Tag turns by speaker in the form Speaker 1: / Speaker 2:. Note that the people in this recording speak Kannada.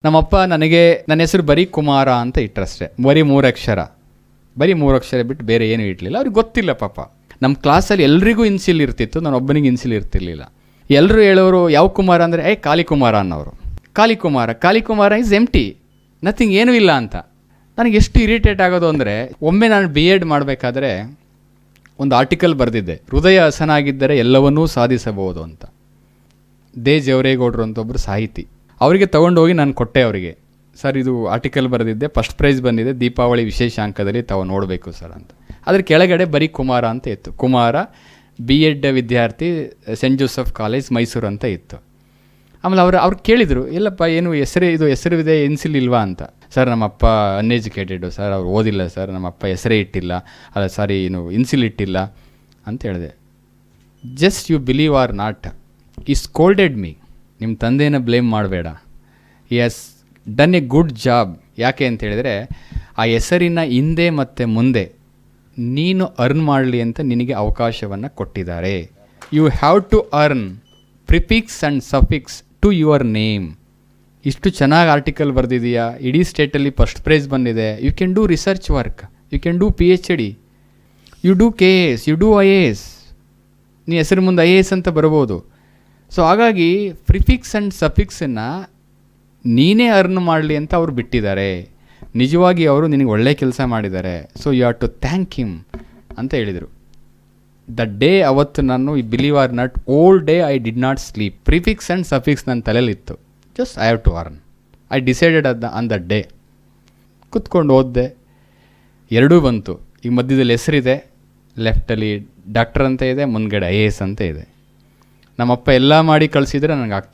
Speaker 1: ನಮ್ಮಪ್ಪ ನನಗೆ ನನ್ನ ಹೆಸರು ಬರೀ ಕುಮಾರ ಅಂತ ಇಟ್ಟರಷ್ಟೇ, ಬರೀ 3 ಅಕ್ಷರ, ಬರೀ 3 ಅಕ್ಷರ ಬಿಟ್ಟು ಬೇರೆ ಏನೂ ಇಡಲಿಲ್ಲ. ಅವ್ರಿಗೆ ಗೊತ್ತಿಲ್ಲ ಪಾಪ. ನಮ್ಮ ಕ್ಲಾಸಲ್ಲಿ ಎಲ್ರಿಗೂ ಇನ್ಸಿಲ್ ಇರ್ತಿತ್ತು, ನಾನು ಒಬ್ಬನಿಗೆ ಇನ್ಸಿಲ್ ಇರ್ತಿರ್ಲಿಲ್ಲ. ಎಲ್ಲರೂ ಹೇಳೋರು ಯಾವ ಕುಮಾರ ಅಂದರೆ ಕಾಳಿಕುಮಾರ ಅನ್ನೋರು. ಕಾಳಿಕುಮಾರ ಇಸ್ ಎಂಟಿ, ನಥಿಂಗ್, ಏನೂ ಇಲ್ಲ ಅಂತ. ನನಗೆ ಎಷ್ಟು ಇರಿಟೇಟ್ ಆಗೋದು ಅಂದರೆ, ಒಮ್ಮೆ ನಾನು BEd ಮಾಡಬೇಕಾದ್ರೆ ಒಂದು ಆರ್ಟಿಕಲ್ ಬರೆದಿದ್ದೆ, ಹೃದಯ ಹಸನಾಗಿದ್ದರೆ ಎಲ್ಲವನ್ನೂ ಸಾಧಿಸಬಹುದು ಅಂತ. ದೇ ಜವರೇಗೌಡರು ಅಂತ ಒಬ್ಬರು ಸಾಹಿತಿ, ಅವರಿಗೆ ತೊಗೊಂಡೋಗಿ ನಾನು ಕೊಟ್ಟೆ ಅವರಿಗೆ. ಸರ್, ಇದು ಆರ್ಟಿಕಲ್ ಬರೆದಿದ್ದೆ, ಫಸ್ಟ್ ಪ್ರೈಸ್ ಬಂದಿದೆ, ದೀಪಾವಳಿ ವಿಶೇಷಾಂಕದಲ್ಲಿ ತಾವು ನೋಡಬೇಕು ಸರ್ ಅಂತ. ಅದ್ರ ಕೆಳಗಡೆ ಬರೀ ಕುಮಾರ ಅಂತ ಇತ್ತು. ಕುಮಾರ BEd ವಿದ್ಯಾರ್ಥಿ, ಸೆಂಟ್ ಜೋಸೆಫ್ ಕಾಲೇಜ್ ಮೈಸೂರು ಅಂತ ಇತ್ತು. ಆಮೇಲೆ ಅವ್ರು ಕೇಳಿದರು, ಎಲ್ಲಪ್ಪ ಏನು ಹೆಸರು ಇದೆ, ಇನ್ಸಿಲ್ ಇಲ್ವಾ ಅಂತ. ಸರ್, ನಮ್ಮಪ್ಪ ಅನ್ಎಜುಕೇಟೆಡು ಸರ್, ಅವ್ರು ಓದಿಲ್ಲ ಸರ್, ನಮ್ಮಪ್ಪ ಹೆಸರೇ ಇಟ್ಟಿಲ್ಲ, ಅಲ್ಲ ಸಾರಿ ಏನು ಇನ್ಸಿಲ್ ಇಟ್ಟಿಲ್ಲ ಅಂತ ಹೇಳಿದೆ. Just you believe or not, he scolded me. ನಿಮ್ಮ ತಂದೆನ ಬ್ಲೇಮ್ ಮಾಡಬೇಡ, he has done a good job. ಯಾಕೆ ಅಂತ ಹೇಳಿದರೆ, ಆ ಹೆಸರಿನ ಹಿಂದೆ ಮತ್ತು ಮುಂದೆ ನೀನು ಅರ್ನ್ ಮಾಡಲಿ ಅಂತ ನಿನಗೆ ಅವಕಾಶವನ್ನು ಕೊಟ್ಟಿದ್ದಾರೆ. You have to earn prefix and suffix to your name. ಇಷ್ಟು ಚೆನ್ನಾಗಿ ಆರ್ಟಿಕಲ್ ಬರೆದಿದೆಯಾ, ಇಡೀ ಸ್ಟೇಟಲ್ಲಿ ಫಸ್ಟ್ ಪ್ರೈಸ್ ಬಂದಿದೆ. You can do research work, you can do PhD, you do KS, you do IAS. ನೀ ಹೆಸರು ಮುಂದೆ IAS ಅಂತ ಬರ್ಬೋದು. ಸೊ ಹಾಗಾಗಿ ಪ್ರಿಫಿಕ್ಸ್ ಆ್ಯಂಡ್ ಸಫಿಕ್ಸನ್ನು ನೀನೇ ಅರ್ನ್ ಮಾಡಲಿ ಅಂತ ಅವ್ರು ಬಿಟ್ಟಿದ್ದಾರೆ. ನಿಜವಾಗಿ ಅವರು ನಿನಗೆ ಒಳ್ಳೆ ಕೆಲಸ ಮಾಡಿದ್ದಾರೆ. So you have to thank him ಅಂತ ಹೇಳಿದರು. ದ ಡೇ ಅವತ್ತು ನಾನು ಈ believe or not, all day I did not sleep. Prefix and suffix ನನ್ನ ತಲೆಯಲ್ಲಿತ್ತು. Just I have to earn. I decided on the day. ಕೂತ್ಕೊಂಡು ಓದಿದೆ, ಎರಡೂ ಬಂತು. ಈಗ ಮಧ್ಯದಲ್ಲಿ ಹೆಸರಿದೆ, ಲೆಫ್ಟಲ್ಲಿ ಡಾಕ್ಟರ್ ಅಂತ ಇದೆ, ಮುಂದ್ಗಡೆ IAS ಅಂತ ಇದೆ. ನಮ್ಮಪ್ಪ ಎಲ್ಲ ಮಾಡಿ ಕಳಿಸಿದ್ರೆ ನನಗೆ ಆಗ್ತಾ